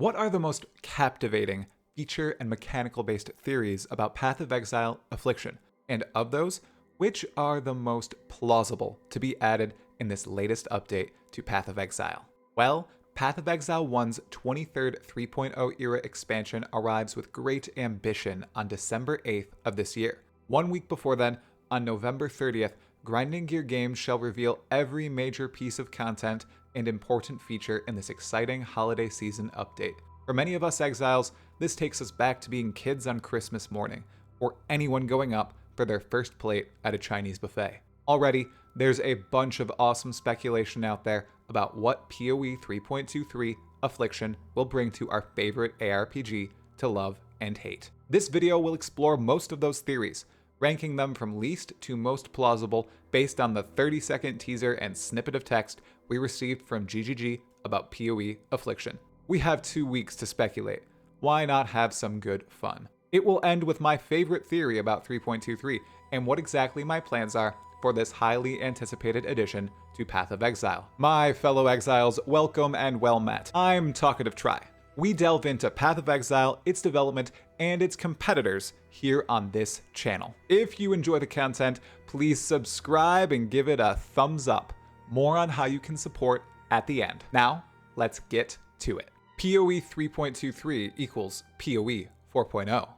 What are the most captivating feature and mechanical based theories about Path of Exile Affliction? And of those, which are the most plausible to be added in this latest update to Path of Exile? Well, Path of Exile 1's 23rd 3.0 era expansion arrives with great ambition on December 8th of this year. 1 week before then, on November 30th, Grinding Gear Games shall reveal every major piece of content and important feature in this exciting holiday season update. For many of us exiles, this takes us back to being kids on Christmas morning, or anyone going up for their first plate at a Chinese buffet. Already, there's a bunch of awesome speculation out there about what PoE 3.23 Affliction will bring to our favorite ARPG to love and hate. This video will explore most of those theories, ranking them from least to most plausible based on the 30-second teaser and snippet of text we received from GGG about PoE Affliction. We have 2 weeks to speculate. Why not have some good fun? It will end with my favorite theory about 3.23 and what exactly my plans are for this highly anticipated addition to Path of Exile. My fellow exiles, welcome and well met. I'm Talkative Try. We delve into Path of Exile, its development, and its competitors here on this channel. If you enjoy the content, please subscribe and give it a thumbs up. More on how you can support at the end. Now, let's get to it. PoE 3.23 equals PoE 4.0.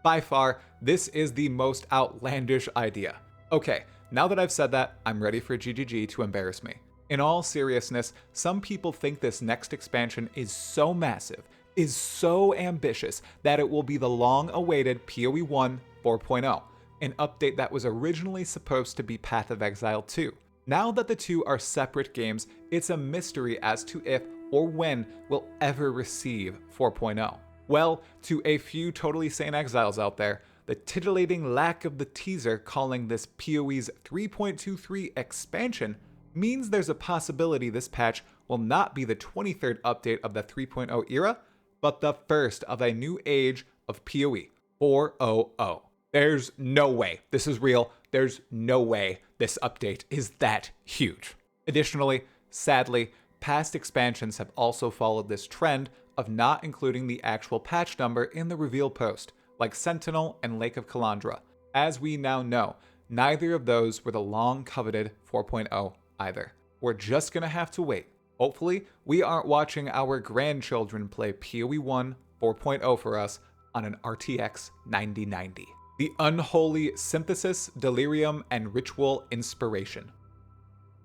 By far, this is the most outlandish idea. Okay, now that I've said that, I'm ready for GGG to embarrass me. In all seriousness, some people think this next expansion is so massive, is so ambitious, that it will be the long-awaited PoE 1 4.0, an update that was originally supposed to be Path of Exile 2. Now that the two are separate games, it's a mystery as to if or when we'll ever receive 4.0. Well, to a few totally sane exiles out there, the titillating lack of the teaser calling this PoE's 3.23 expansion means there's a possibility this patch will not be the 23rd update of the 3.0 era, but the first of a new age of PoE 4.0. There's no way this is real. There's no way this update is that huge. Additionally, sadly, past expansions have also followed this trend of not including the actual patch number in the reveal post, like Sentinel and Lake of Calandra. As we now know, neither of those were the long-coveted 4.0 either. We're just gonna have to wait. Hopefully, we aren't watching our grandchildren play PoE 1 4.0 for us on an RTX 9090. The Unholy Synthesis, Delirium, and Ritual Inspiration.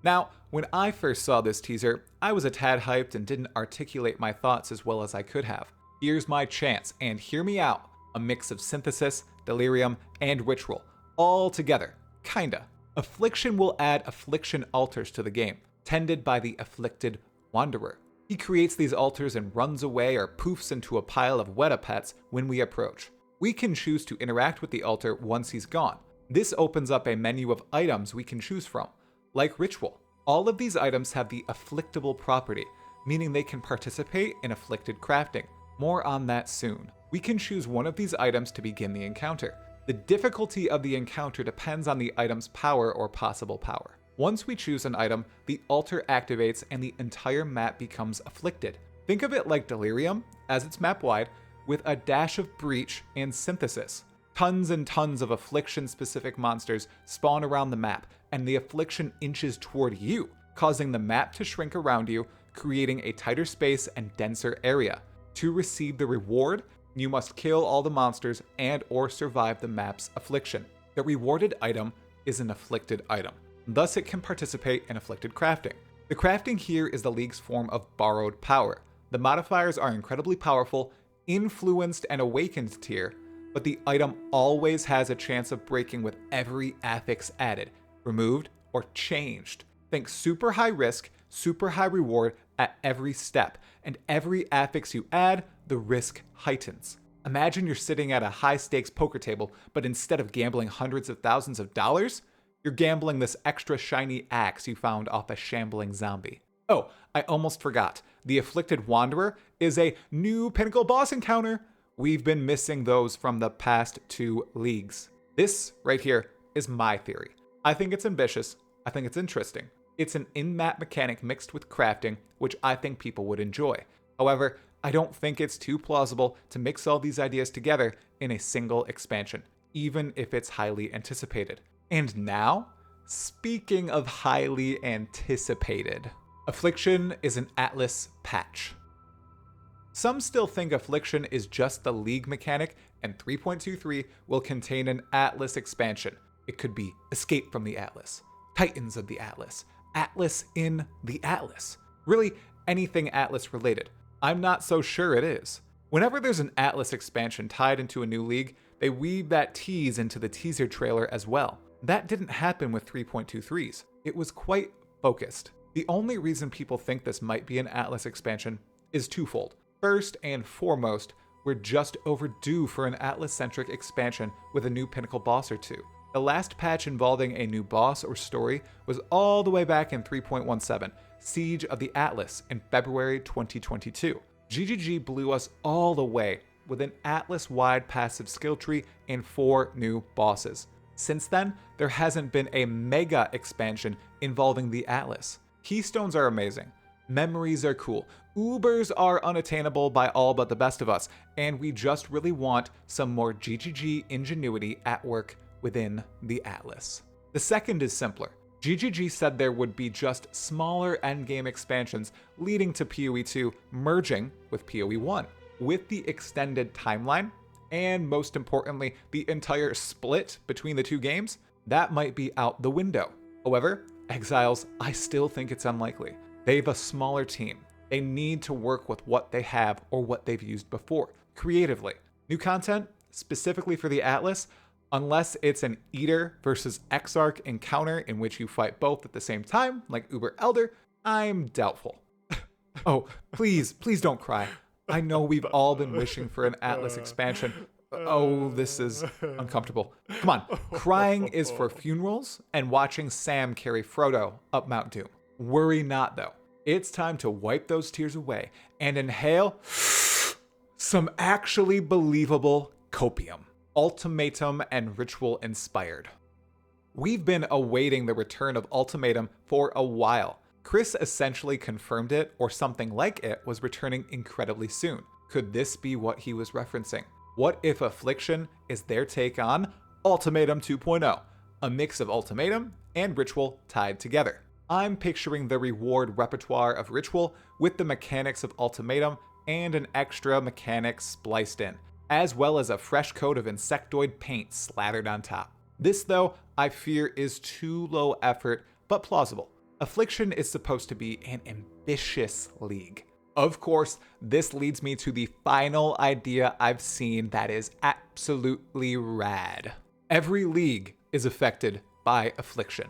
Now, when I first saw this teaser, I was a tad hyped and didn't articulate my thoughts as well as I could have. Here's my chance, and hear me out. A mix of Synthesis, Delirium, and Ritual, all together, kinda. Affliction will add Affliction altars to the game, tended by the Afflicted Wanderer. He creates these altars and runs away or poofs into a pile of Weta pets when we approach. We can choose to interact with the altar once he's gone. This opens up a menu of items we can choose from, like Ritual. All of these items have the Afflictable property, meaning they can participate in Afflicted crafting. More on that soon. We can choose one of these items to begin the encounter. The difficulty of the encounter depends on the item's power or possible power. Once we choose an item, the altar activates and the entire map becomes afflicted. Think of it like Delirium, as it's map-wide, with a dash of Breach and Synthesis. Tons and tons of Affliction-specific monsters spawn around the map, and the Affliction inches toward you, causing the map to shrink around you, creating a tighter space and denser area. To receive the reward, you must kill all the monsters and or survive the map's affliction. The rewarded item is an afflicted item. Thus it can participate in afflicted crafting. The crafting here is the League's form of borrowed power. The modifiers are incredibly powerful, influenced and awakened tier, but the item always has a chance of breaking with every affix added, removed, or changed. Think super high risk, super high reward at every step, and every affix you add, the risk heightens. Imagine you're sitting at a high-stakes poker table, but instead of gambling hundreds of thousands of dollars, you're gambling this extra shiny axe you found off a shambling zombie. Oh, I almost forgot. The Afflicted Wanderer is a new pinnacle boss encounter. We've been missing those from the past 2 leagues. This right here is my theory. I think it's ambitious. I think it's interesting. It's an in-map mechanic mixed with crafting, which I think people would enjoy. However, I don't think it's too plausible to mix all these ideas together in a single expansion, even if it's highly anticipated. And now, speaking of highly anticipated, Affliction is an Atlas patch. Some still think Affliction is just the League mechanic, and 3.23 will contain an Atlas expansion. It could be Escape from the Atlas, Titans of the Atlas, Atlas in the Atlas. Really, anything Atlas related. I'm not so sure it is. Whenever there's an Atlas expansion tied into a new league, they weave that tease into the teaser trailer as well. That didn't happen with 3.23's. It was quite focused. The only reason people think this might be an Atlas expansion is twofold. First and foremost, we're just overdue for an Atlas-centric expansion with a new pinnacle boss or two. The last patch involving a new boss or story was all the way back in 3.17, Siege of the Atlas in February 2022. GGG blew us all the way with an Atlas-wide passive skill tree and 4 new bosses. Since then, there hasn't been a mega expansion involving the Atlas. Keystones are amazing. Memories are cool. Ubers are unattainable by all but the best of us, and we just really want some more GGG ingenuity at work within the Atlas. The second is simpler. GGG said there would be just smaller endgame expansions leading to PoE 2 merging with PoE 1. With the extended timeline, and most importantly, the entire split between the two games, that might be out the window. However, Exiles, I still think it's unlikely. They have a smaller team. They need to work with what they have or what they've used before, creatively. New content, specifically for the Atlas, unless it's an Eater versus Exarch encounter in which you fight both at the same time, like Uber Elder, I'm doubtful. Oh, please don't cry. I know we've all been wishing for an Atlas expansion. Oh, this is uncomfortable. Come on, crying is for funerals and watching Sam carry Frodo up Mount Doom. Worry not, though. It's time to wipe those tears away and inhale some actually believable copium. Ultimatum and Ritual inspired. We've been awaiting the return of Ultimatum for a while. Chris essentially confirmed it, or something like it, was returning incredibly soon. Could this be what he was referencing? What if Affliction is their take on Ultimatum 2.0, a mix of Ultimatum and Ritual tied together? I'm picturing the reward repertoire of Ritual with the mechanics of Ultimatum and an extra mechanic spliced in, as well as a fresh coat of insectoid paint slathered on top. This, though, I fear is too low effort, but plausible. Affliction is supposed to be an ambitious league. Of course, this leads me to the final idea I've seen that is absolutely rad. Every league is affected by Affliction.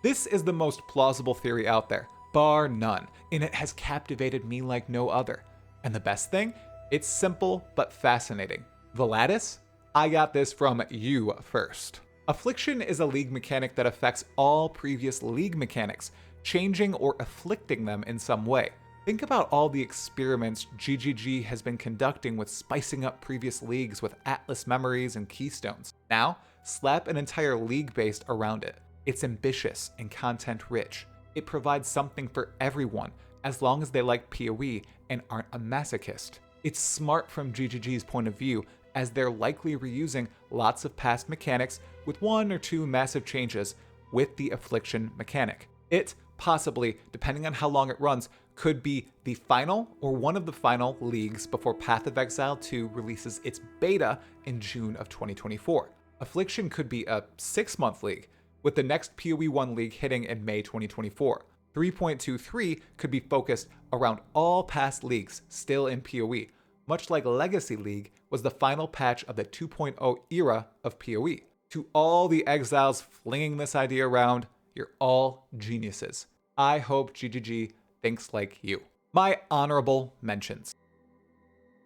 This is the most plausible theory out there, bar none, and it has captivated me like no other. And the best thing? It's simple but fascinating. Vladis, I got this from you first. Affliction is a league mechanic that affects all previous league mechanics, changing or afflicting them in some way. Think about all the experiments GGG has been conducting with spicing up previous leagues with Atlas memories and keystones. Now, slap an entire league based around it. It's ambitious and content rich. It provides something for everyone, as long as they like PoE and aren't a masochist. It's smart from GGG's point of view, as they're likely reusing lots of past mechanics with 1 or 2 massive changes with the Affliction mechanic. It, possibly, depending on how long it runs, could be the final or one of the final leagues before Path of Exile 2 releases its beta in June of 2024. Affliction could be a 6-month league, with the next PoE 1 league hitting in May 2024. 3.23 could be focused around all past leagues still in PoE, much like Legacy League was the final patch of the 2.0 era of PoE. To all the Exiles flinging this idea around, you're all geniuses. I hope GGG thinks like you. My honorable mentions.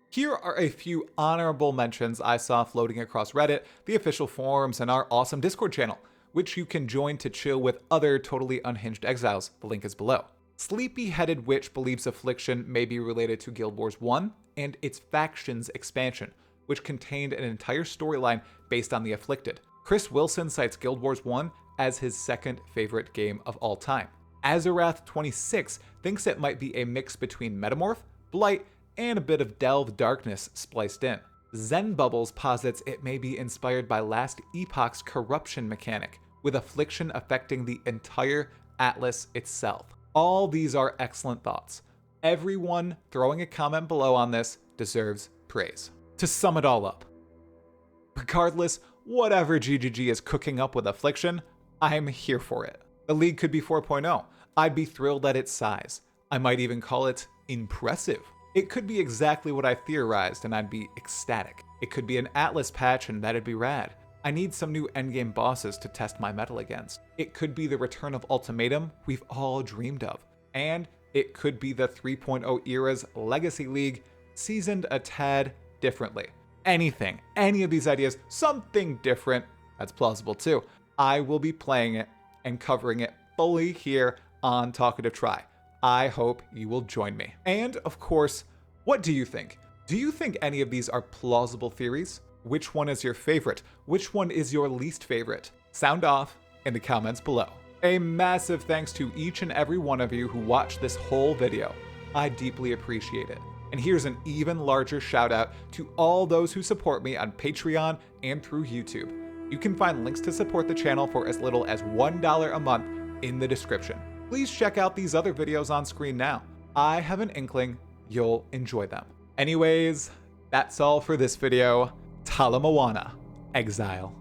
Here are a few honorable mentions I saw floating across Reddit, the official forums, and our awesome Discord channel, which you can join to chill with other totally unhinged Exiles. The link is below. Sleepy-Headed Witch believes Affliction may be related to Guild Wars 1 and its Factions expansion, which contained an entire storyline based on the Afflicted. Chris Wilson cites Guild Wars 1 as his second favorite game of all time. Azarath26 thinks it might be a mix between Metamorph, Blight, and a bit of Delve darkness spliced in. Zen Bubbles posits it may be inspired by Last Epoch's corruption mechanic, with Affliction affecting the entire Atlas itself. All these are excellent thoughts. Everyone throwing a comment below on this deserves praise. To sum it all up, regardless, whatever GGG is cooking up with Affliction, I'm here for it. The league could be 4.0. I'd be thrilled at its size. I might even call it impressive. It could be exactly what I theorized and I'd be ecstatic. It could be an Atlas patch and that'd be rad. I need some new endgame bosses to test my mettle against. It could be the return of Ultimatum we've all dreamed of. And it could be the 3.0 era's Legacy League seasoned a tad differently. Anything, any of these ideas, something different, that's plausible too. I will be playing it and covering it fully here on Talkative Try. I hope you will join me. And of course, what do you think? Do you think any of these are plausible theories? Which one is your favorite? Which one is your least favorite? Sound off in the comments below. A massive thanks to each and every one of you who watched this whole video. I deeply appreciate it. And here's an even larger shout out to all those who support me on Patreon and through YouTube. You can find links to support the channel for as little as $1 a month in the description. Please check out these other videos on screen now. I have an inkling you'll enjoy them. Anyways, that's all for this video. Tala Moana, Exile.